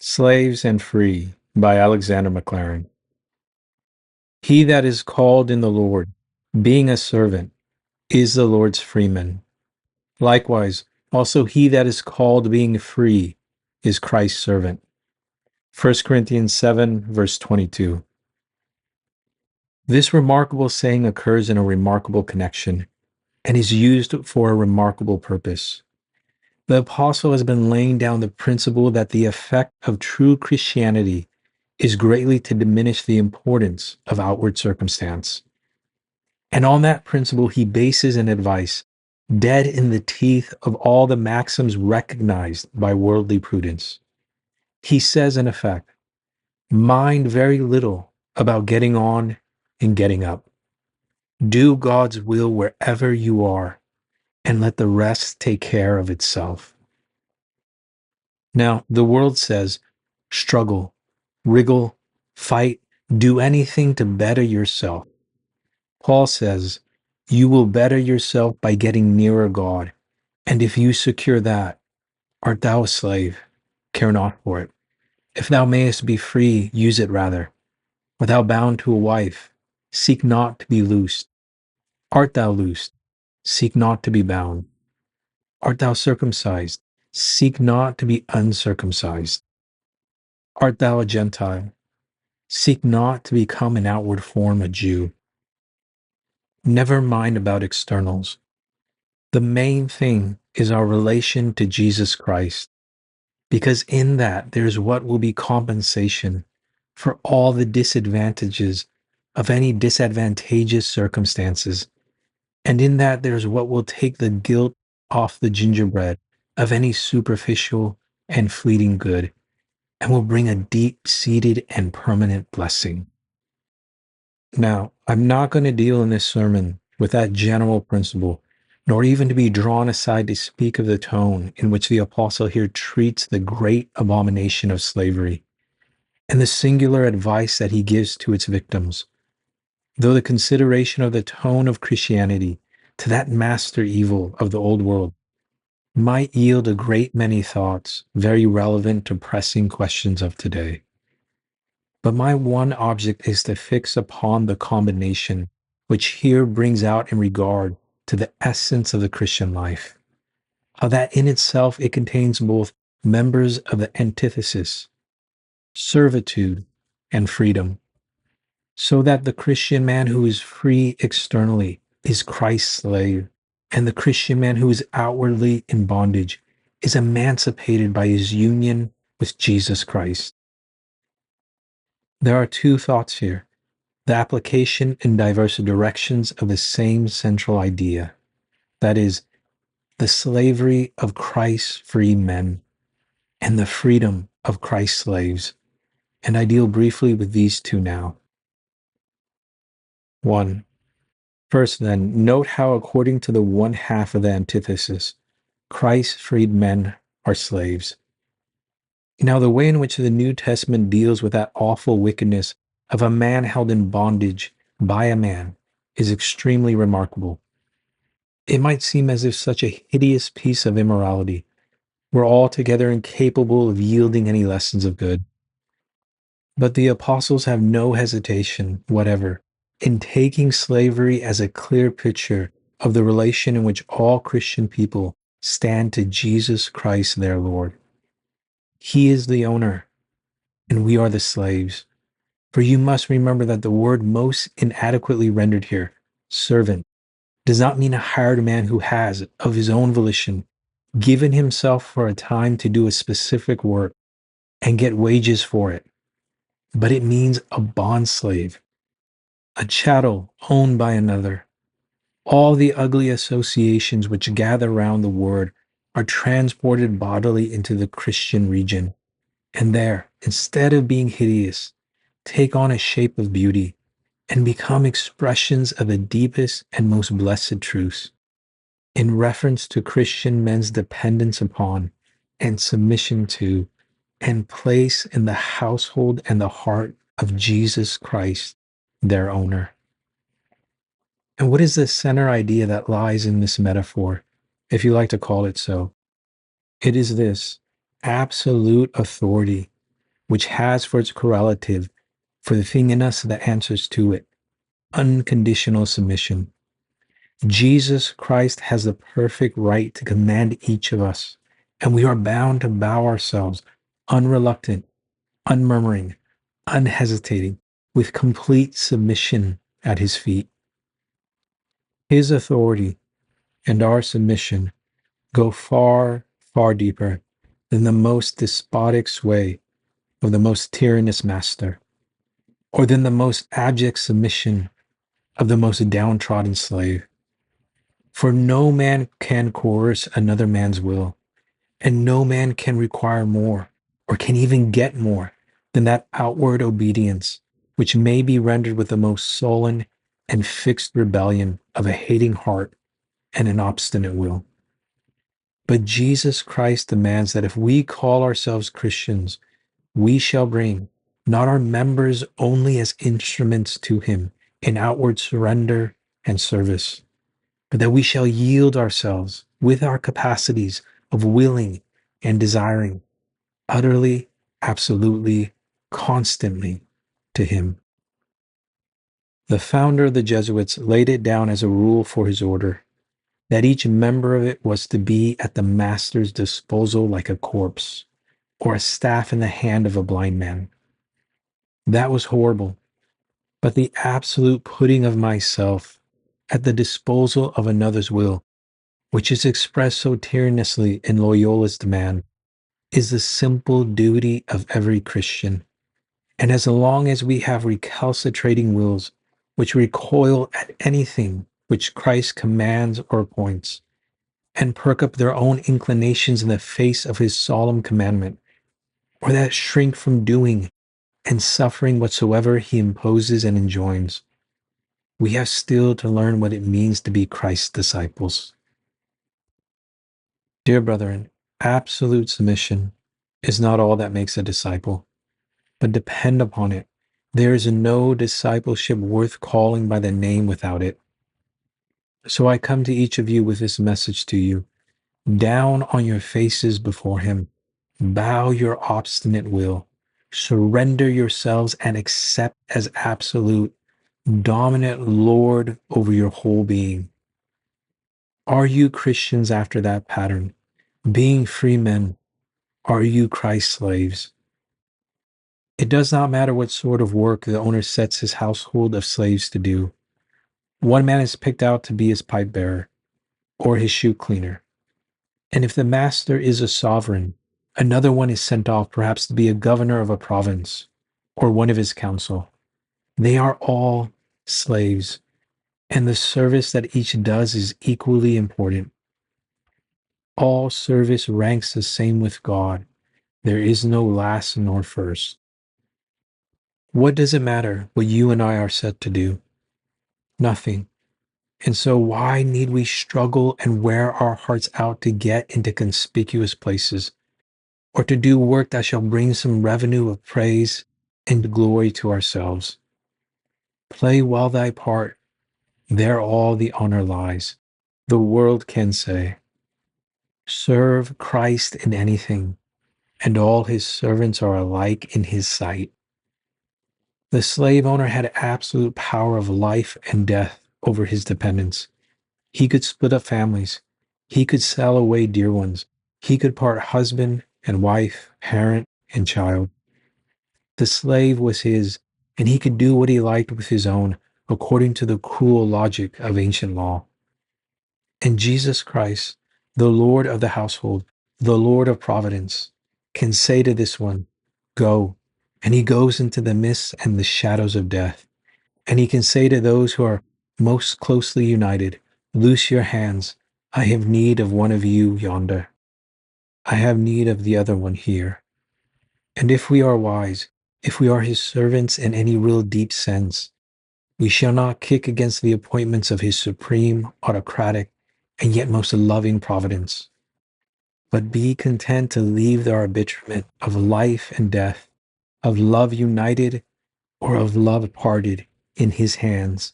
Slaves and Free by Alexander Maclaren. He that is called in the Lord, being a servant, is the Lord's freeman. Likewise, also he that is called being free is Christ's servant. 1 Corinthians 7, verse 22. This remarkable saying occurs in a remarkable connection and is used for a remarkable purpose. The apostle has been laying down the principle that the effect of true Christianity is greatly to diminish the importance of outward circumstance. And on that principle, he bases an advice dead in the teeth of all the maxims recognized by worldly prudence. He says, in effect, mind very little about getting on and getting up. Do God's will wherever you are, and let the rest take care of itself. Now, the world says, struggle, wriggle, fight, do anything to better yourself. Paul says, you will better yourself by getting nearer God. And if you secure that, art thou a slave? Care not for it. If thou mayest be free, use it rather. Art thou bound to a wife? Seek not to be loosed. Art thou loosed? Seek not to be bound. Art thou circumcised? Seek not to be uncircumcised. Art thou a Gentile? Seek not to become in outward form a Jew. Never mind about externals. The main thing is our relation to Jesus Christ, because in that there's what will be compensation for all the disadvantages of any disadvantageous circumstances, and in that there's what will take the guilt off the gingerbread of any superficial and fleeting good, and will bring a deep-seated and permanent blessing. Now, I'm not going to deal in this sermon with that general principle, nor even to be drawn aside to speak of the tone in which the apostle here treats the great abomination of slavery and the singular advice that he gives to its victims. Though the consideration of the tone of Christianity to that master evil of the old world might yield a great many thoughts very relevant to pressing questions of today. But my one object is to fix upon the combination which here brings out in regard to the essence of the Christian life, how that in itself it contains both members of the antithesis, servitude, and freedom, so that the Christian man who is free externally is Christ's slave, and the Christian man who is outwardly in bondage is emancipated by his union with Jesus Christ. There are two thoughts here, the application in diverse directions of the same central idea, that is, the slavery of Christ's free men and the freedom of Christ's slaves, and I deal briefly with these two now. 1. First then, note how according to the one half of the antithesis, Christ's freed men are slaves. Now, the way in which the New Testament deals with that awful wickedness of a man held in bondage by a man is extremely remarkable. It might seem as if such a hideous piece of immorality were altogether incapable of yielding any lessons of good. But the apostles have no hesitation whatever in taking slavery as a clear picture of the relation in which all Christian people stand to Jesus Christ their Lord. He is the owner, and we are the slaves. For you must remember that the word most inadequately rendered here, servant, does not mean a hired man who has, of his own volition, given himself for a time to do a specific work and get wages for it, but it means a bondslave, a chattel owned by another. All the ugly associations which gather round the word are transported bodily into the Christian region, and there, instead of being hideous, take on a shape of beauty and become expressions of the deepest and most blessed truths in reference to Christian men's dependence upon and submission to and place in the household and the heart of Jesus Christ, their owner. And what is the center idea that lies in this metaphor, if you like to call it so? It is this: absolute authority which has for its correlative, for the thing in us that answers to it, unconditional submission. Jesus Christ has the perfect right to command each of us, and we are bound to bow ourselves, unreluctant, unmurmuring, unhesitating, with complete submission at his feet. His authority and our submission go far, far deeper than the most despotic sway of the most tyrannous master, or than the most abject submission of the most downtrodden slave. For no man can coerce another man's will, and no man can require more, or can even get more, than that outward obedience, which may be rendered with the most sullen and fixed rebellion of a hating heart and an obstinate will. But Jesus Christ demands that if we call ourselves Christians, we shall bring not our members only as instruments to him in outward surrender and service, but that we shall yield ourselves with our capacities of willing and desiring utterly, absolutely, constantly to him. The founder of the Jesuits laid it down as a rule for his order that each member of it was to be at the master's disposal like a corpse or a staff in the hand of a blind man. That was horrible, but the absolute putting of myself at the disposal of another's will, which is expressed so tyrannously in Loyola's demand, is the simple duty of every Christian. And as long as we have recalcitrating wills which recoil at anything which Christ commands or appoints, and perk up their own inclinations in the face of his solemn commandment, or that shrink from doing and suffering whatsoever he imposes and enjoins, we have still to learn what it means to be Christ's disciples. Dear brethren, absolute submission is not all that makes a disciple, but depend upon it, there is no discipleship worth calling by the name without it. So I come to each of you with this message to you. Down on your faces before him, bow your obstinate will, surrender yourselves and accept as absolute, dominant Lord over your whole being. Are you Christians after that pattern? Being free men, are you Christ's slaves? It does not matter what sort of work the owner sets his household of slaves to do. One man is picked out to be his pipe bearer or his shoe cleaner. And if the master is a sovereign, another one is sent off perhaps to be a governor of a province or one of his council. They are all slaves, and the service that each does is equally important. All service ranks the same with God. There is no last nor first. What does it matter what you and I are set to do? Nothing. And so why need we struggle and wear our hearts out to get into conspicuous places, or to do work that shall bring some revenue of praise and glory to ourselves? Play well thy part. There all the honor lies. The world can say, serve Christ in anything, and all his servants are alike in his sight. The slave owner had absolute power of life and death over his dependents. He could split up families. He could sell away dear ones. He could part husband and wife, parent and child. The slave was his, and he could do what he liked with his own, according to the cruel logic of ancient law. And Jesus Christ, the Lord of the household, the Lord of providence, can say to this one, go, and he goes into the mists and the shadows of death. And he can say to those who are most closely united, loose your hands. I have need of one of you yonder. I have need of the other one here. And if we are wise, if we are his servants in any real deep sense, we shall not kick against the appointments of his supreme, autocratic, and yet most loving providence, but be content to leave the arbitrament of life and death, of love united or of love parted in his hands,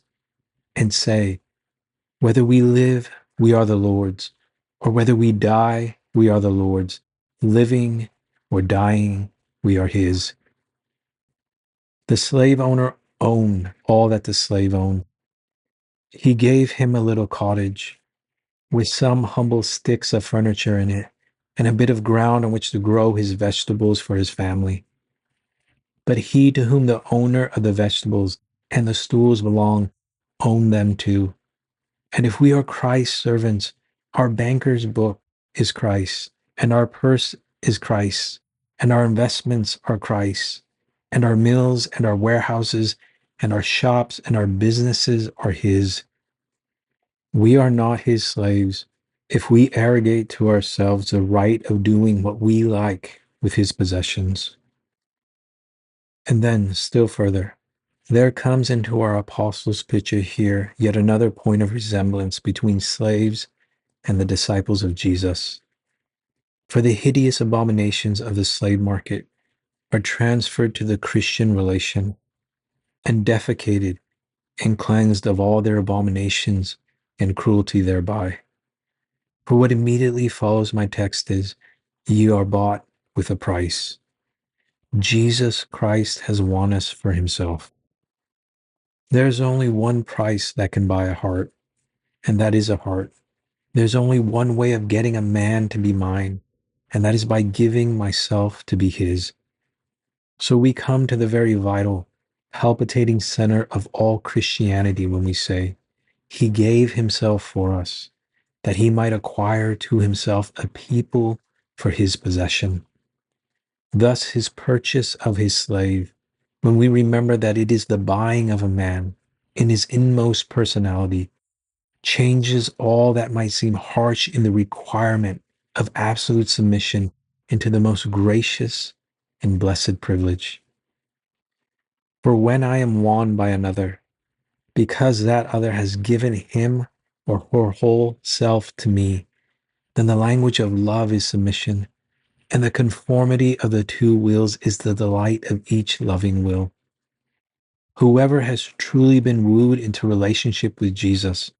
and say, whether we live, we are the Lord's, or whether we die, we are the Lord's. Living or dying, we are his. The slave owner owned all that the slave owned. He gave him a little cottage with some humble sticks of furniture in it and a bit of ground on which to grow his vegetables for his family. But he to whom the owner of the vegetables and the stools belong owned them too. And if we are Christ's servants, our banker's book is Christ, and our purse is Christ, and our investments are Christ, and our mills and our warehouses and our shops and our businesses are his. We are not his slaves if we arrogate to ourselves the right of doing what we like with his possessions. And then, still further, there comes into our apostles' picture here yet another point of resemblance between slaves and the disciples of Jesus. For the hideous abominations of the slave market are transferred to the Christian relation and defecated and cleansed of all their abominations and cruelty thereby. For what immediately follows my text is, ye are bought with a price. Jesus Christ has won us for himself. There's only one price that can buy a heart, and that is a heart. There's only one way of getting a man to be mine, and that is by giving myself to be his. So we come to the very vital, palpitating center of all Christianity when we say, he gave himself for us, that he might acquire to himself a people for his possession. Thus his purchase of his slave, when we remember that it is the buying of a man in his inmost personality, changes all that might seem harsh in the requirement of absolute submission into the most gracious and blessed privilege. For when I am won by another, because that other has given him or her whole self to me, then the language of love is submission, and the conformity of the two wills is the delight of each loving will. Whoever has truly been wooed into relationship with Jesus,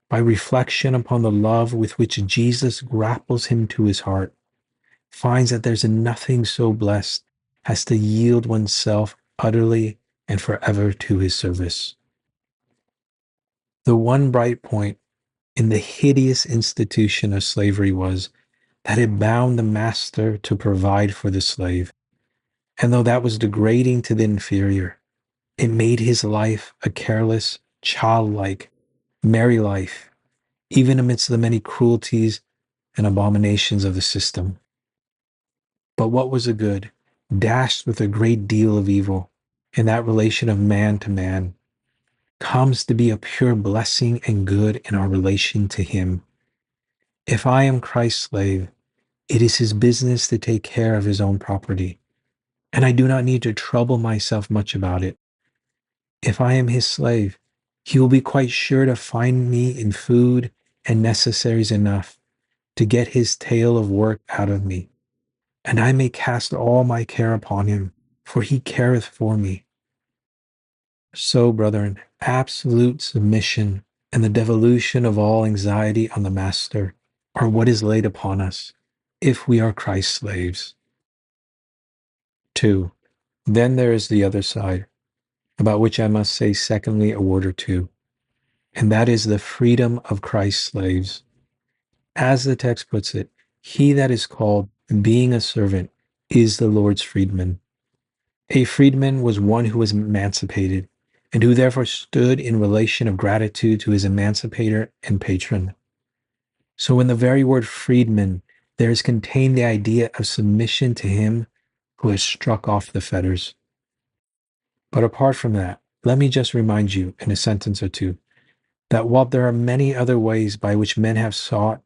by reflection upon the love with which Jesus grapples him to his heart, finds that there's nothing so blessed as to yield oneself utterly and forever to his service. The one bright point in the hideous institution of slavery was that it bound the master to provide for the slave. And though that was degrading to the inferior, it made his life a careless, childlike, merry life, even amidst the many cruelties and abominations of the system. But what was a good, dashed with a great deal of evil, in that relation of man to man, comes to be a pure blessing and good in our relation to him. If I am Christ's slave, it is his business to take care of his own property, and I do not need to trouble myself much about it. If I am his slave, he will be quite sure to find me in food and necessaries enough to get his tale of work out of me, and I may cast all my care upon him, for he careth for me. So, brethren, absolute submission and the devolution of all anxiety on the Master are what is laid upon us, if we are Christ's slaves. 2. Then there is the other side, about which I must say secondly a word or two, and that is the freedom of Christ's slaves. As the text puts it, he that is called, being a servant, is the Lord's freedman. A freedman was one who was emancipated, and who therefore stood in relation of gratitude to his emancipator and patron. So in the very word freedman, there is contained the idea of submission to him who has struck off the fetters. But apart from that, let me just remind you in a sentence or two that while there are many other ways by which men have sought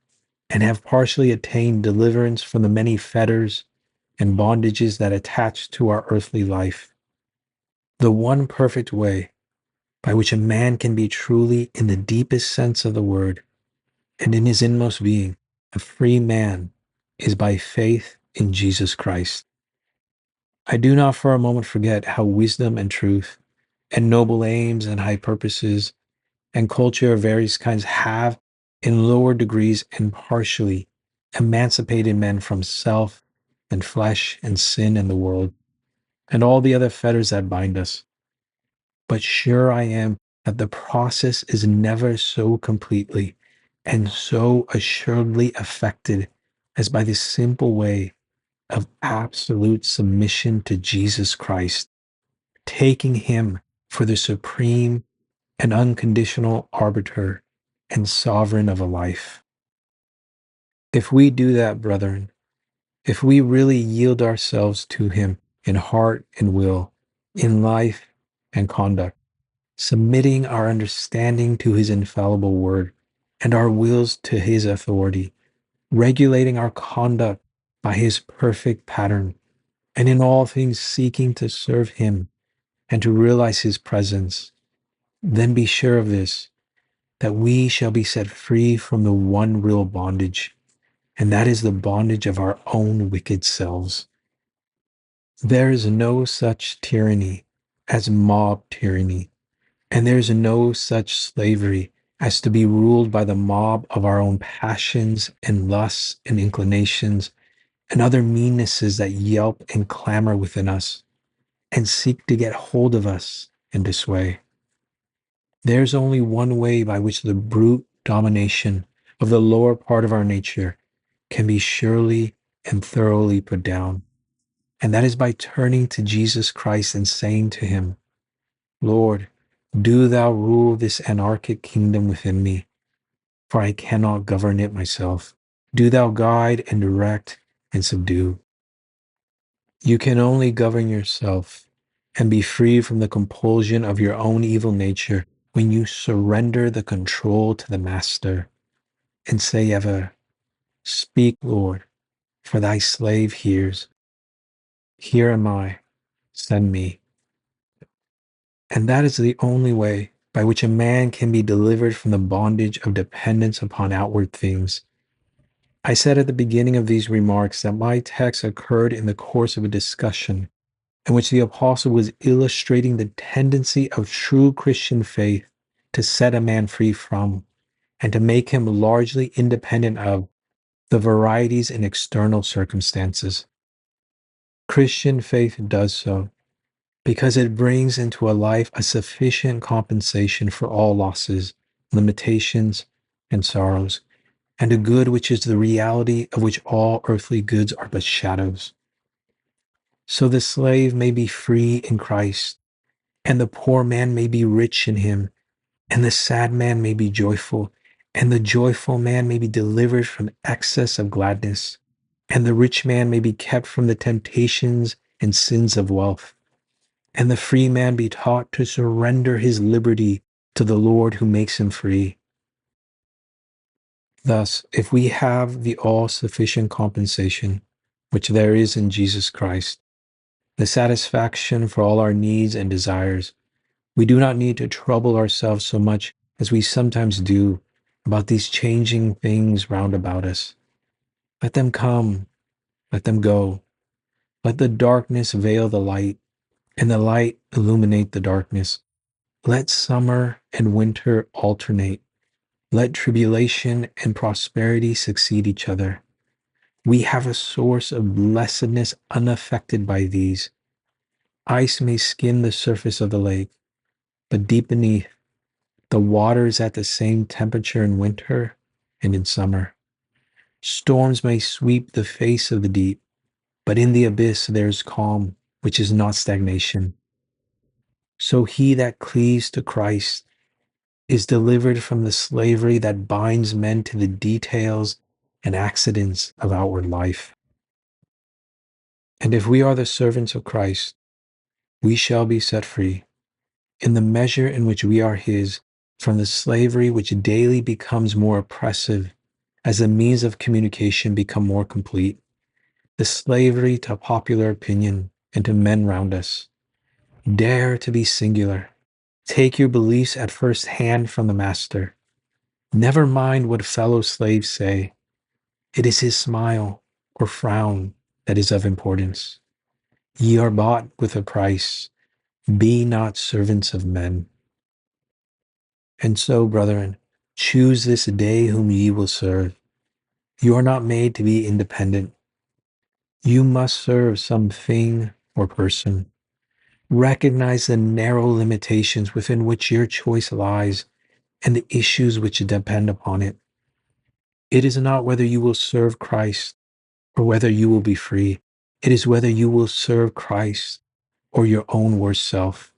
and have partially attained deliverance from the many fetters and bondages that attach to our earthly life, the one perfect way by which a man can be truly, in the deepest sense of the word, and in his inmost being, a free man, is by faith in Jesus Christ. I do not for a moment forget how wisdom and truth, and noble aims and high purposes, and culture of various kinds have, in lower degrees and partially, emancipated men from self and flesh and sin and the world. and all the other fetters that bind us. But sure I am that the process is never so completely and so assuredly effected as by the simple way of absolute submission to Jesus Christ, taking him for the supreme and unconditional arbiter and sovereign of a life. If we do that, brethren, if we really yield ourselves to him in heart and will, in life and conduct, submitting our understanding to his infallible word and our wills to his authority, regulating our conduct by his perfect pattern, and in all things seeking to serve him and to realize his presence, then be sure of this, that we shall be set free from the one real bondage, and that is the bondage of our own wicked selves. There is no such tyranny as mob tyranny, and there is no such slavery as to be ruled by the mob of our own passions and lusts and inclinations and other meannesses that yelp and clamor within us and seek to get hold of us and to sway. There's only one way by which the brute domination of the lower part of our nature can be surely and thoroughly put down, and that is by turning to Jesus Christ and saying to him, Lord, do thou rule this anarchic kingdom within me, for I cannot govern it myself. Do thou guide and direct and subdue. You can only govern yourself and be free from the compulsion of your own evil nature when you surrender the control to the Master and say ever, Speak, Lord, for thy slave hears. Here am I, send me. And that is the only way by which a man can be delivered from the bondage of dependence upon outward things. I said at the beginning of these remarks that my text occurred in the course of a discussion in which the apostle was illustrating the tendency of true Christian faith to set a man free from and to make him largely independent of the varieties in external circumstances. Christian faith does so because it brings into a life a sufficient compensation for all losses, limitations, and sorrows, and a good which is the reality of which all earthly goods are but shadows. So the slave may be free in Christ, and the poor man may be rich in him, and the sad man may be joyful, and the joyful man may be delivered from excess of gladness, and the rich man may be kept from the temptations and sins of wealth, and the free man be taught to surrender his liberty to the Lord who makes him free. Thus, if we have the all-sufficient compensation, which there is in Jesus Christ, the satisfaction for all our needs and desires, we do not need to trouble ourselves so much as we sometimes do about these changing things round about us. Let them come, let them go. Let the darkness veil the light, and the light illuminate the darkness. Let summer and winter alternate. Let tribulation and prosperity succeed each other. We have a source of blessedness unaffected by these. Ice may skim the surface of the lake, but deep beneath, the water is at the same temperature in winter and in summer. Storms may sweep the face of the deep, but in the abyss there is calm, which is not stagnation. So he that cleaves to Christ is delivered from the slavery that binds men to the details and accidents of outward life. And if we are the servants of Christ, we shall be set free, in the measure in which we are his, from the slavery which daily becomes more oppressive as the means of communication become more complete, the slavery to popular opinion and to men round us. Dare to be singular. Take your beliefs at first hand from the Master. Never mind what fellow slaves say. It is his smile or frown that is of importance. Ye are bought with a price. Be not servants of men. And so, brethren, choose this day whom ye will serve. You are not made to be independent. You must serve some thing or person. Recognize the narrow limitations within which your choice lies and the issues which depend upon it. It is not whether you will serve Christ or whether you will be free. It is whether you will serve Christ or your own worst self,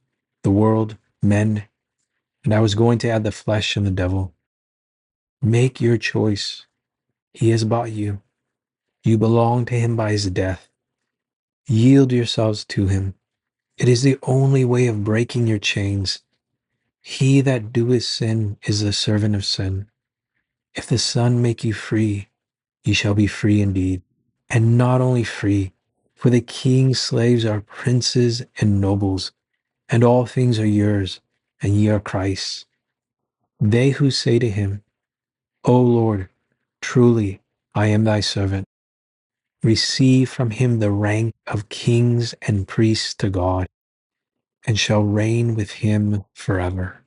the world, men, and I was going to add the flesh and the devil. Make your choice. He has bought you. You belong to him by his death. Yield yourselves to him. It is the only way of breaking your chains. He that doeth sin is the servant of sin. If the Son make you free, ye shall be free indeed. And not only free, for the king's slaves are princes and nobles, and all things are yours, and ye are Christ's. They who say to him, O Lord, truly I am thy servant, receive from him the rank of kings and priests to God, and shall reign with him forever.